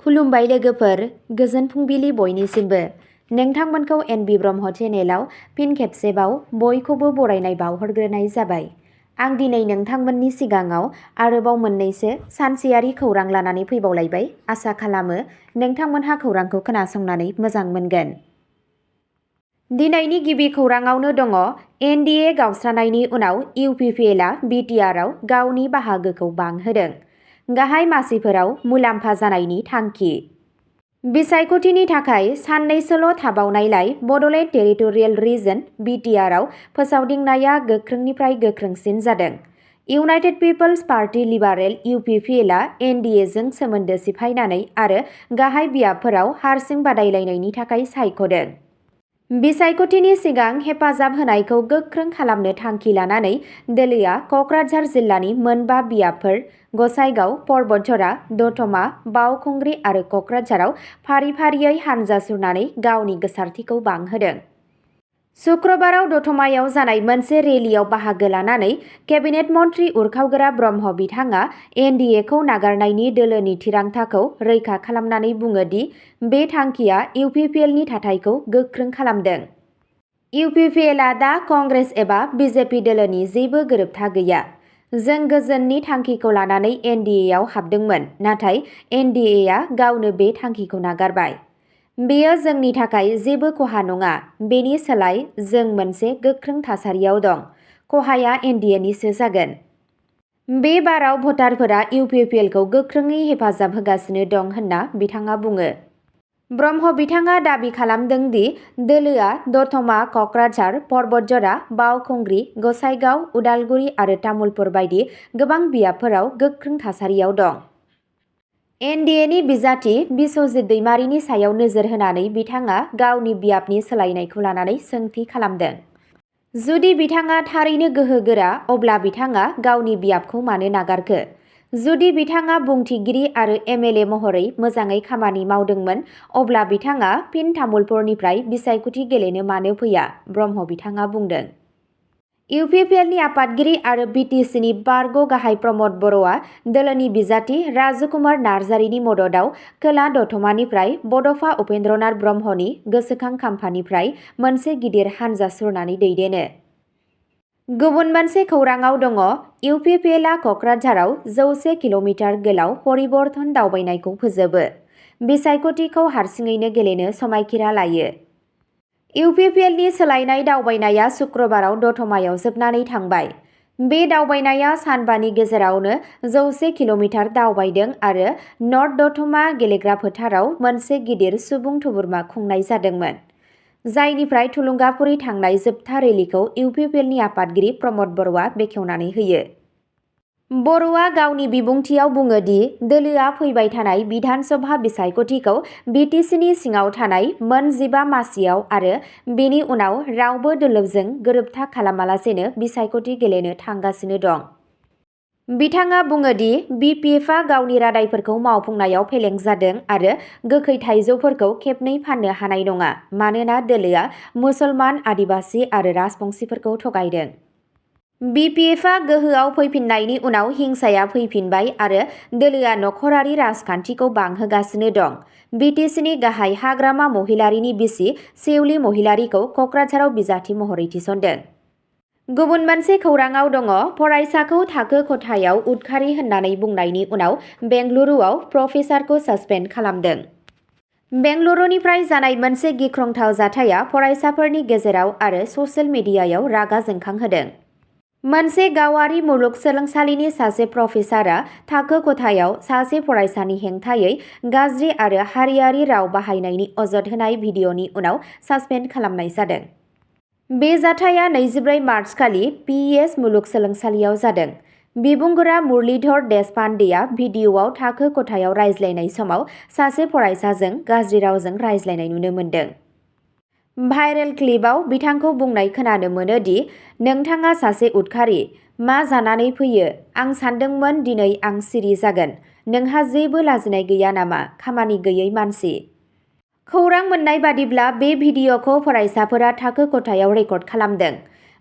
खुलुमबाय लोगोफोर, गोजोन फुंबिलि बयनिसिमबो। नोंथांमोनखौ एनबि ब्रह्म चेनेलाव फिन खेबसेबाव बयखौबो बरायनाय बावहरग्रोनाय जाबाय। आं दिनै नोंथांमोननि सिगाङाव आरोबाव मोननैसो सानसेयारि खौरां लानानै फैबावलायबाय। आसा खालामो नोंथांमोनहा खौरांखौ खोनासंनानै मोजां मोनगोन। दिनैनि गिबि खौराङावनो दङ एनडिए गावस्रानायनि उनाव UPPLआ बिटिआरआव गावनि बाहागोखौ बांहोदों। गाहाय मासिफोराव मुलाम्फा जानायनि थांखि। बिसायख'थिनि थाखाय साननैसोल' थाबावनायलाय बड'लेण्ड टेरिटरियेल रिजन बिटिआरआव फोसावदिंनाया गोख्रोंनिफ्राय गोख्रोंसिन जादों। इउनाइटेड पिपल्स पार्टी लिबारेल UPPLआ एनडिएजों सोमोन्दो सिफायनानै आरो गाहाय बियाबफोराव हारसिं बादायलायनायनि थाखाय सायख'दों। बिसायख'थिनि सिगां हेफाजाब होनायखौ गोख्रों खालामनो थांखि लानानै दोलोआ क'क्राझार जिल्लानि मोनबा बियाबफोर गसाइगाव, परबतझरा, दतमा, बावखुंग्रि आरो क'क्राझाराव फारि-फारियै हानजा सुरनानै गावनि गोसारथिखौ बांहोदों। सुक्रबाराव दतमायाव जानाय मोनसे रेलियाव बाहागो लानानै केबिनेट मन्थ्रि उरखावगोरा ब्रह्म बिथाङा एनडिएखौ नागारनायनि दोलोनि थिरांथाखौ रैखा खालामनानै बुङो दि बे थांखिया UPPLनि थाथायखौ गोख्रों खालामदों। UPPLआ दा कंग्रेस एबा बिजेपि दोलोनि जेबो गोरोबथा गैया। जों गोजोननि थांखिखौ लानानै एनडिएआव हाबदोंमोन, नाथाय एनडिएआ गावनो बे थांखिखौ नागारबाय। बेयो जोंनि थाखाय जेबो खहा नङा। बेनि सोलाय जों मोनसे गोख्रों थासारियाव दं। खहाया एनडिएनिसो जागोन। बे बाराव भटारफोरा UPPLखौ गोख्रोङै हेफाजाब होगासिनो दं होनना बिथाङा बुङो। ब्रह्म बिथाङा दाबि खालामदों दि दोलोआ दतमा, क'क्राझार, परबतझरा, बावखुंग्रि, गसाइगाव, उदालगुरि आरो तामुलपुर बायदि गोबां बियाबफोराव गोख्रों थासारियाव दं। एनडिएनि बिजाथि बिस्वजित दैमारिनि सायाव नोजोर होनानै बिथाङा गावनि बियाबनि सोलायनायखौ लानानै सोंथि खालामदों। जुदि बिथाङा थारैनो गोहोगोरा, अब्ला बिथाङा गावनि बियाबखौ मानो नागारखो? जुदि बिथाङा बुंथिगिरि आरो MLA महरै मोजाङै खामानि मावदोंमोन, अब्ला बिथाङा फिन तामुलपुरनिफ्राय बिसायख'थि गेलेनो मानो फैया? ब्रह्म बिथाङा बुंदों। UPPLनि आफादगिरि आरो बिटिसिनि बारग' गाहाय प्रमद बर'आ दोलोनि बिजाथि राजकुमार नार्जारिनि मददआव खोला दतमानिफ्राय बड'फा उपेन्द्रनाथ ब्रह्मनि गोसोखां खाम्फानिफ्राय मोनसे गिदिर हानजा सुरनानै दैदेनो। गुबुन मोनसे खौराङाव दङ UPPLआ क'क्राझाराव 100 किल'मिटार गोलाव परिबर्तन दावबायनायखौ फोजोबो। बिसायख'थिखौ हारसिङैनो गेलेनो समायखिरा लायो। UPPLनि सोलायनाय दावबायनाया सुक्रबाराव दतमायाव जोबनानै थांबाय। बे दावबायनाया सानबानि गेजेरावनो 100 किल'मिटार दावबायदों आरो नर्थ दतमा गेलेग्रा फोथाराव मोनसे गिदिर सुबुं थुबुरमा खुंनाय जादोंमोन, जायनिफ्राय थुलुंगाफुरि थांनाय जोबथा रेलिखौ UPPLनि आफादगिरि प्रमद बर'आ बेखेवनानै होयो। बर'आ गावनि बिबुंथियाव बुङो दि दोलोआ फैबाय थानाय बिधान सभा बिसायख'थिखौ बिटिसिनि सिङाव थानाय मोन 15 मासियाव आरो बेनि उनाव रावबो दोलोजों गोरोबथा खालामालासेनो बिसायख'थि गेलेनो थांगासिनो दं। बिथाङा बुङो दि BPFआ गावनि रादायफोरखौ मावफुंनायाव फेलें जादों आरो गोखै थाइजौफोरखौ खेबनै फाननो हानाय नङा मानोना दोलोआ मुसलमान, आदिबासि आरो राजबंसिफोरखौ थगायदों। BPFआ गोहोआव फैफिन्नायनि उनाव हिंसाया फैफिनबाय आरो दोलोआ नखरारि राजखान्थिखौ बांहोगासिनो दं। बिटिसिनि गाहाय हाग्रामा महिलारीनि बिसि सेउलि महिलारीखौ क'क्राझाराव बिजाथि महरै थिसनदों। गुबुन मोनसे खौराङाव दङ फरायसाखौ थाखो खथायाव उदखारि होननानै बुंनायनि उनाव बेंगलुरुआव प्रफेसारखौ सासपेन्ड खालामदों। बेंगलुरुनिफ्राय जानाय मोनसे गिख्रंथाव जाथाया फरायसाफोरनि गेजेराव आरो ससियेल मिडियायाव रागा जोंखांहोदों। मोनसे गावारि मुलुगसोलोंसालिनि सासे प्रफेसारआ थाखो खथायाव सासे फरायसानि हेंथायै गाज्रि आरो हारियारि राव बाहायनायनि अजद होनाय भिडिअ'नि उनाव सासपेन्ड खालामनाय जादों। बे जाथाया 24 मार्च खालि PES मुलुगसोलोंसालियाव जादों। बिबुंगोरा मुरलीधर देशपान्डेआ भिडिअ'आव थाखो खथायाव रायज्लायनाय समाव सासे फरायसाजों गाज्रि रावजों रायज्लायनाय नुनो मोन्दों। भाइरेल क्लिपआव बिथांखौ बुंनाय खोनानो मोनो दि नोंथाङा सासे उदखारि, मा जानानै फैयो? आं सानदोंमोन दिनै आं सिरि जागोन। नोंहा जेबो लाजिनाय गैया नामा? खामानि गैयै मानसि। खौरां मोन्नाय बादिब्ला बे भिडिअ'खौ फरायसाफोरा थाखो खथायाव रेकर्ड खालामदों।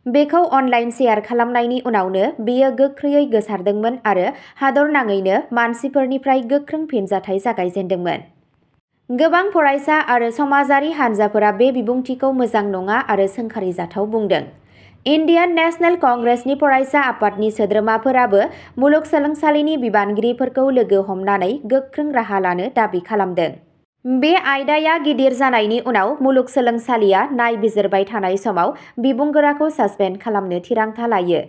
बेखौ अनलाइन शेयार खालामनायनि उनावनो बेयो गोख्रैयै गोसारदोंमोन आरो हादरनाङैनो मानसिफोरनिफ्राय गोख्रों फिनजाथाय जागायजेन्दोंमोन। गोबां फरायसा आरो समाजारि हानजाफोरा बे बिबुंथिखौ मोजां नङा आरो सोंखारिजाथाव बुंदों। इन्डियान नेशनेल कंग्रेसनि फरायसा आफादनि सोद्रोमाफोराबो मुलुगसोलोंसालिनि बिबानगिरिफोरखौ लोगो हमनानै गोख्रों राहा लानो दाबि खालामदों। बे आयदाया गिदिर जानायनि उनाव मुलुगसोलोंसालिया नायबिजिरबाय थानाय समाव बिबुंगोराखौ सासपेन्ड खालामनो थिरांथा लायो।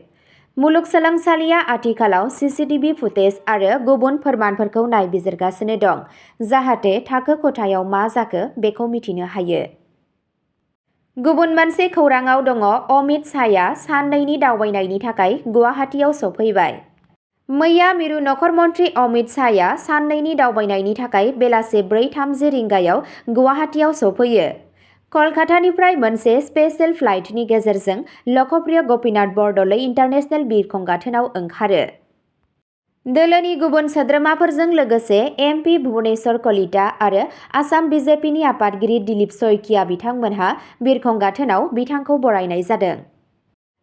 मुलुगसोलोंसालिया आथिखालाव सीसीटीवी फुटेज आरो गुबुन फोरमानफोरखौ नायबिजिरगासिनो दं, जाहाथे थाखो खथायाव मा जाखो बेखौ मिथिनो हायो। गुबुन मोनसे खौराङाव दङ अमित शाहया साननैनि दावबायनायनि थाखाय गुवाहाटीआव सौफैबाय। मैया मिरु नखर मन्त्रि अमित शाहया साननैनि दावबायनायनि थाखाय बेलासे 4:30 रिंगायाव गुवाहाटीआव सौफैयो। कलकातानिफ्राय मोनसे स्पेशेल फ्लाइटनि गेजेरजों लकप्रिय गपिनाथ बरदलै इन्टारनेशनेल बिरखं गाथोनाव ओंखारो। दोलोनि गुबुन सोद्रोमाफोरजों लोगोसे एमपि भुबनेश्वर कलिता आरो आसाम बिजेपिनि आफादगिरि दिलीप शइकिया बिथांमोनहा बिरखं गाथोनाव बिथांखौ बरायनाय जादों।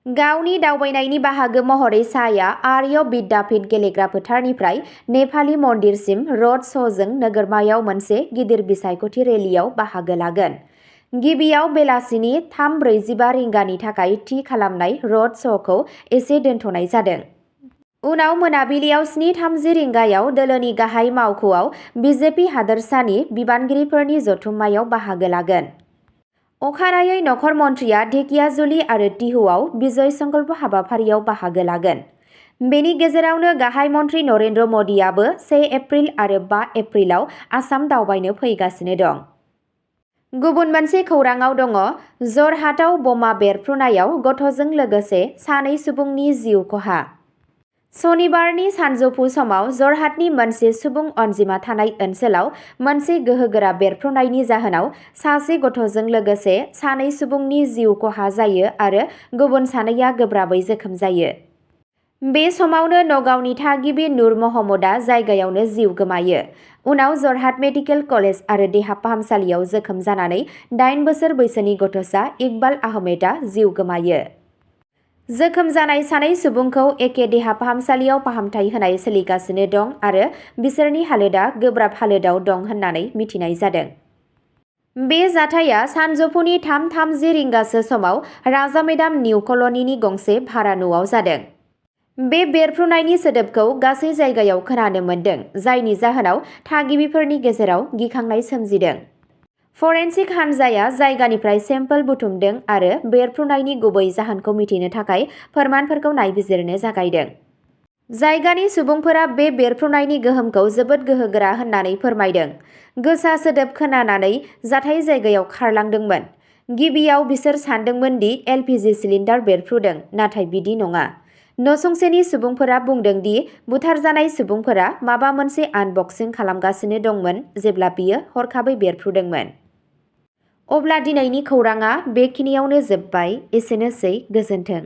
गावनि दावबायनायनि बाहागो महरै शाहया आर्य विद्यापीठ गेलेग्रा फोथारनिफ्राय नेपाली मन्दिरसिम रड श'जों नोगोरमायाव मोनसे गिदिर बिसायख'थि रेलियाव बाहागो लागोन। गिबियाव बेलासिनि 3:45 रिंगानि थाखाय थि खालामनाय रड श'खौ एसे दोनथ'नाय जादों। उनाव मोनाबिलियाव 7:30 रिंगायाव दोलोनि गाहाय मावख'आव बिजेपि हादोरसानि बिबानगिरिफोरनि जथुम्मायाव बाहागो लागोन। अखानायै नखर मन्थ्रिया ढेकियाजुलि आरो टिहुआव विजय संकल्प हाबाफारियाव बाहागो लागोन। बेनि गेजेरावनो गाहाय मन्थ्रि नरेन्द्र मदिआबो 1 एप्रिल आरो 5 एप्रिलाव आसाम दावबायनो फैगासिनो दं। गुबुन मोनसे खौराङाव दङ जरहाटआव बमा बेरफ्रुनायाव गथ'जों लोगोसे 2 सुबुंनि जिउ खहा। सनिबारनि सानजौफु समाव जरहाटनि मोनसे सुबुं अनजिमा थानाय ओनसोलाव मोनसे गोहोगोरा बेरफ्रुनायनि जाहोनाव सासे गथ'जों लोगोसे 2 सुबुंनि जिउ खहा जायो आरो गुबुन 2आ गोब्राबै जोखोम जायो। बे समावनो नगावनि थागिबि नुर महम्मदआ जायगायावनो जिउ गोमायो। उनाव जरहाट मेडिकेल कलेज आरो देहा फाहामसालियाव जोखोम जानानै 8 बोसोर बैसोनि गथ'सा इकबाल आहमेदआ जिउ गोमायो। जोखोम जानाय 2 सुबुंखौ एखे देहा फाहामसालियाव फाहामथाय होनाय सोलिगासिनो दं आरो बिसोरनि हालोदआ गोब्राब हालोदाव दं होननानै मिथिनाय जादों। बे जाथाया सानजौफुनि 3:30 रिंगासो समाव राजामेदाम निउ कल'निनि गंसे भारा न'आव जादों। बे बेरफ्रुनायनि सोदोबखौ गासै जायगायाव खोनानो मोन्दों, जायनि जाहोनाव थागिबिफोरनि गेजेराव गिखांनाय सोमजिदों। फरेन्सिक हानजाया जायगानिफ्राय सेम्पोल बुथुमदों आरो बेरफ्रुनायनि गुबै जाहोनखौ मिथिनो थाखाय फोरमानफोरखौ नायबिजिरनो जागायदों। जायगानि सुबुंफोरा बे बेरफ्रुनायनि गोहोमखौ जोबोद गोहोगोरा होननानै फोरमायदों। गोसा सोदोब खोनानानै जाथाय जायगायाव खारलांदोंमोन। गिबियाव बिसोर सानदोंमोन दि एलपिजि सिलिन्डार बेरफ्रुदों, नाथाय बिदि नङा। नसुंसेनि सुबुंफोरा बुंदों दि बुथारजानाय सुबुंफोरा माबा मोनसे आनबक्सिं खालामगासिनो दंमोन जेब्ला बियो हरखाबै बेरफ्रुदोंमोन। अब्ला दिनैनि खौराङा बेखिनियावनो जोबबाय। एसेनोसै, गोजोन्थों।